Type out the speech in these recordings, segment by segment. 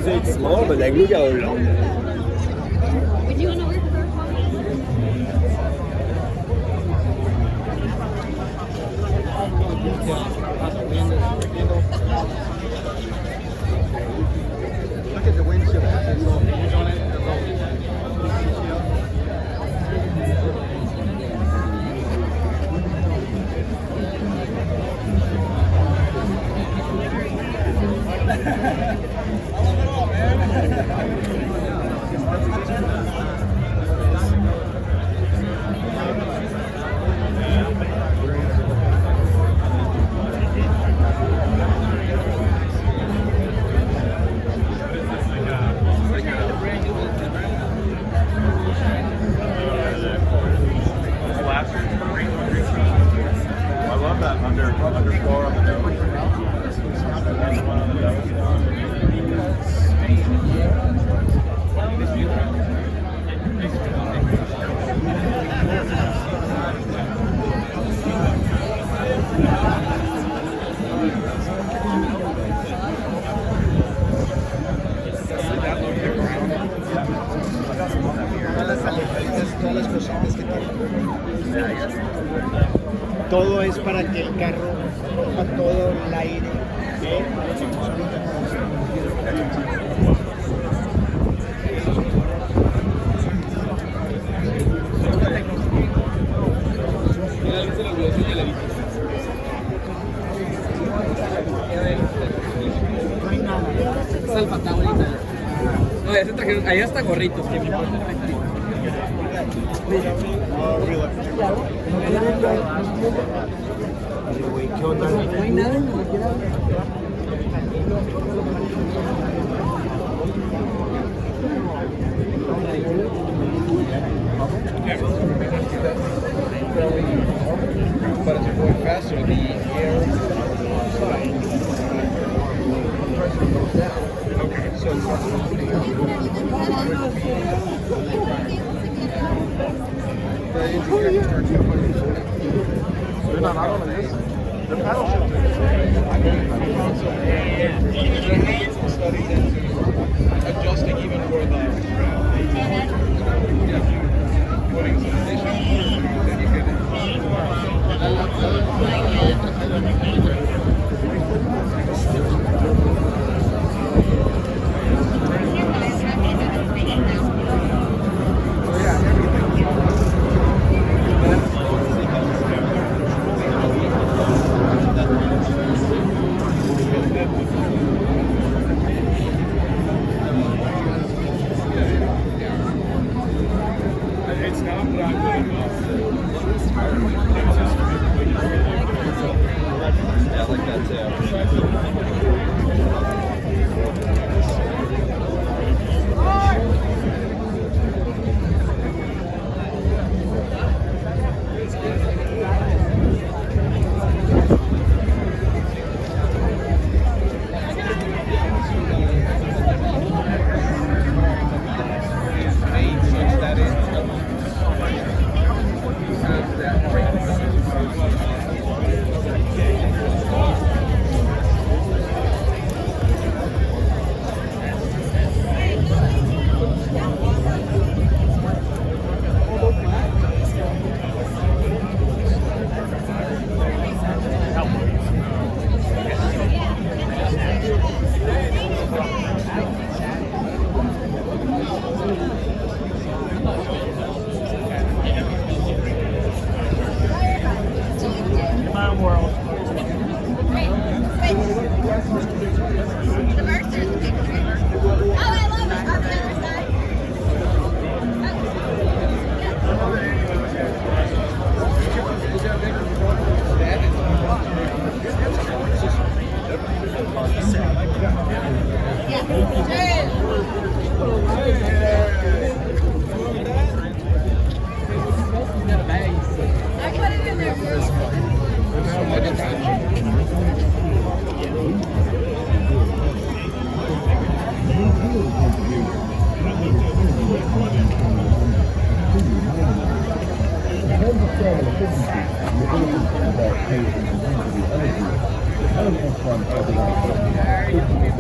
It's small, but like look how long. Would you want to work for a Look at the windshield. I love that underfloor on the nose. That one on the Todo es para que el carro coja todo el aire. Es el fantasma ahorita. No, ya se trajeron, ahí hasta gorritos que me importa. No hay nada en But as you're going faster, the air side pressure goes down. Okay. So the engine starts to they're not out on this. The paddle shifter is studied into adjusting even for the putting some station. Then you can F1 aerodynamic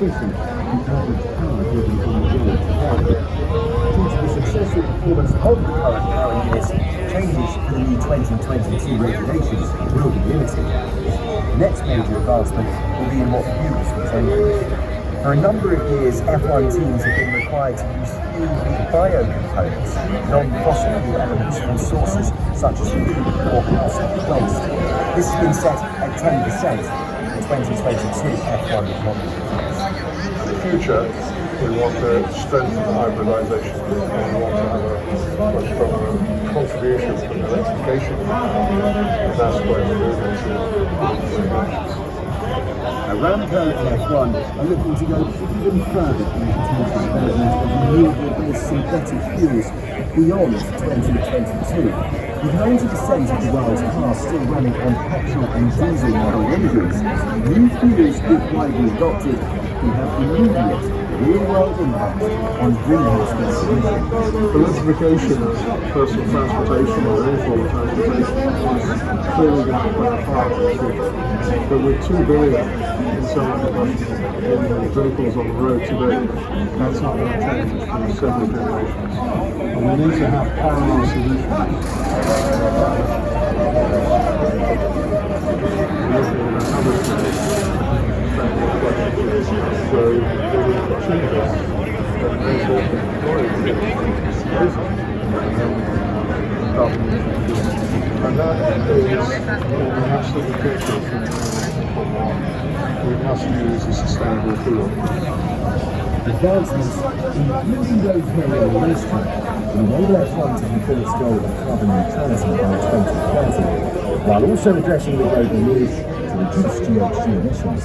efficient and average power driven on the road to power. Due to the successful performance of the current power units, changes for the new 2022 regulations will be limited. The next major advancement will be in what fuels we take. For a number of years, F1 teams have been required to use fuel with bio-components, non-fossil fuel elements from sources such as food or household waste. This has been set at 10% in the 2022 F1 model. In the future, we want to strengthen hybridization. We want to have a much stronger contribution from electrification, and that's where we're moving to. Aramco and F1 are looking to go even further in the potential development of renewable-based synthetic fuels beyond 2022. With 90% of the world's cars still running on petrol and diesel model engines, new fuels, if widely adopted, can have immediate real-world impact on greenhouse gas emissions. Electrification, personal transportation, or any form of transportation is clearly going to play a part in the future. But with 2 billion internal combustion vehicles on the road today, that's not going to change for several generations. And we need to have parallel solutions. So we need to achieve this. And that is what we absolutely critical from we must use a sustainable fuel. Advancements, including those made on the racetrack, will enable F1 to fulfill its goal of carbon neutrality by 2030, while also addressing the global need to reduce GHG emissions.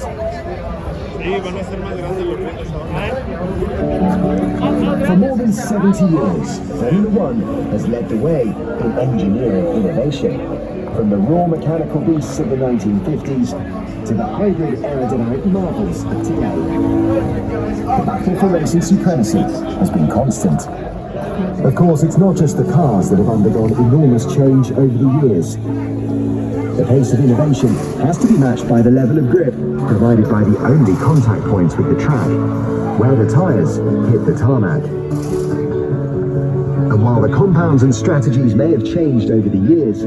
For more than 70 years, Formula One has led the way in engineering innovation. From the raw mechanical beasts of the 1950s to the hybrid aerodynamic marvels of today. The battle for racing supremacy has been constant. Of course, it's not just the cars that have undergone enormous change over the years. The pace of innovation has to be matched by the level of grip provided by the only contact points with the track, where the tyres hit the tarmac. And while the compounds and strategies may have changed over the years,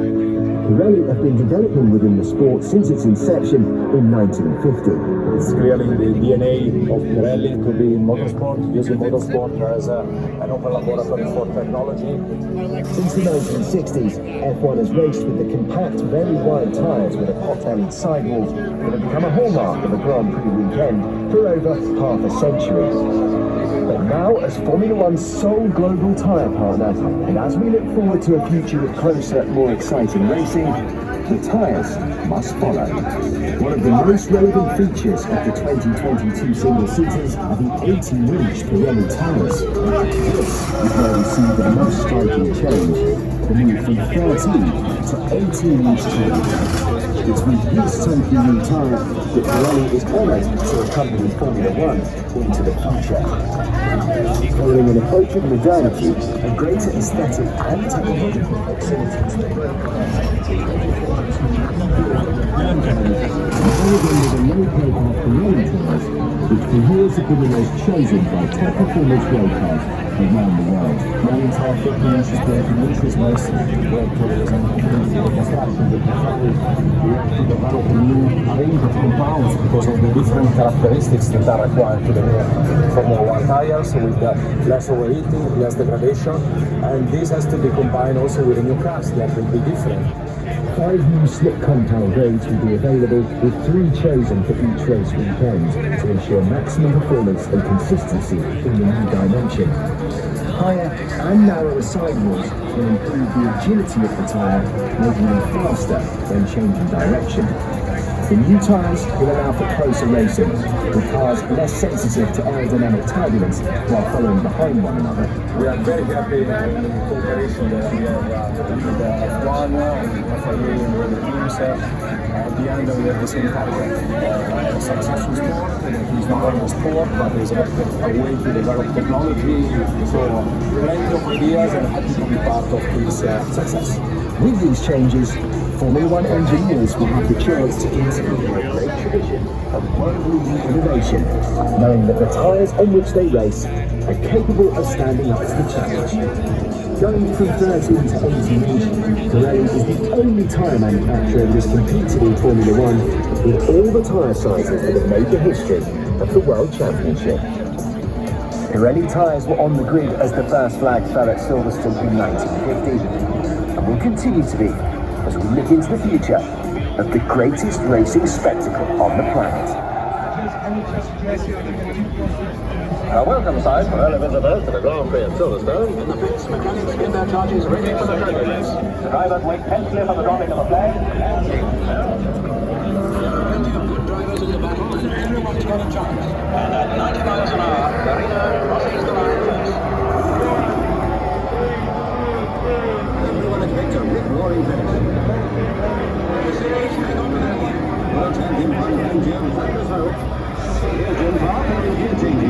Pirelli have been developing within the sport since its inception in 1950. It's clearly in the DNA of Pirelli to be in motorsport, using motorsport as an open laboratory for technology. Since the 1960s, F1 has raced with the compact, very wide tyres with a pot-bellied sidewall that have become a hallmark of a Grand Prix weekend for over half a century. But now, as Formula One's sole global tyre partner, and as we look forward to a future with closer, more exciting racing, the tyres must follow. One of the most relevant features of the 2022 single-seaters are the 18-inch Pirelli tyres. This is where we see the most striking change, the move from 13 to 18-inch tyres. It's with this totally new tyre that Pirelli is honoured to accompany Formula One into the future. Following an approach of modernity and greater aesthetic and technological proximity to the road with a low-profile Pirelli tyres, which for years have been the most chosen by top performance road cars around the world. My entire 15 inches per inch is most work players and the construction of the Pirelli. We have to develop a new range of compounds because of the different characteristics that are required to the Formula One tires. So we've got less overheating, less degradation, and this has to be combined also with the new cars that will be different. 5 new slip compound grades will be available, with 3 chosen for each race weekend to ensure maximum performance and consistency in the new dimension. Higher and narrower sidewalls will improve the agility of the tyre, making them faster when changing direction. The new tyres will allow for closer racing, with cars less sensitive to aerodynamic turbulence while following behind one another. We are very happy in the cooperation that we have with F1, FIA and the teams. At the end, we have the same target. A successful sport. It's not only a sport, but it's a way to develop technology. So, plenty of ideas and happy to be part of this success. With these changes, Formula One engineers will have the chance to integrate a great tradition of world-leading innovation, knowing that the tyres on which they race are capable of standing up to the challenge. Going from 13 to 18 inch, Pirelli is the only tyre manufacturer that has competed in Formula One with all the tyre sizes that have made the history of the World Championship. Pirelli tyres were on the grid as the first flag fell at Silverstone in 1950, and will continue to be as we look into the future of the greatest racing spectacle on the planet. Welcome, side Pirelli visitors to the Grand Prix at Silverstone. In the pits, mechanics get their charges ready for the trophy race. The drivers wait tensely for the dropping of the flag. Plenty of good drivers in the battle, and everyone's got a chance. And at 90 miles an hour, Carino crosses the line first. Everyone expects a rip-roaring finish. The series hang on to that one. World champion Van Jim Flanders hope. Here's Jim Park and the gear changing.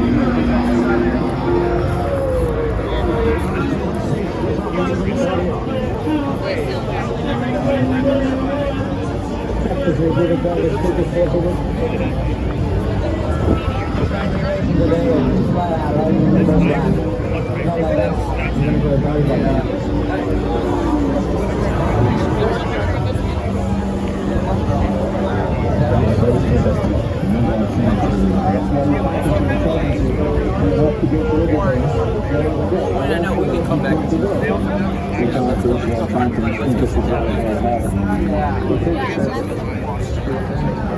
I know we can come back. Yeah.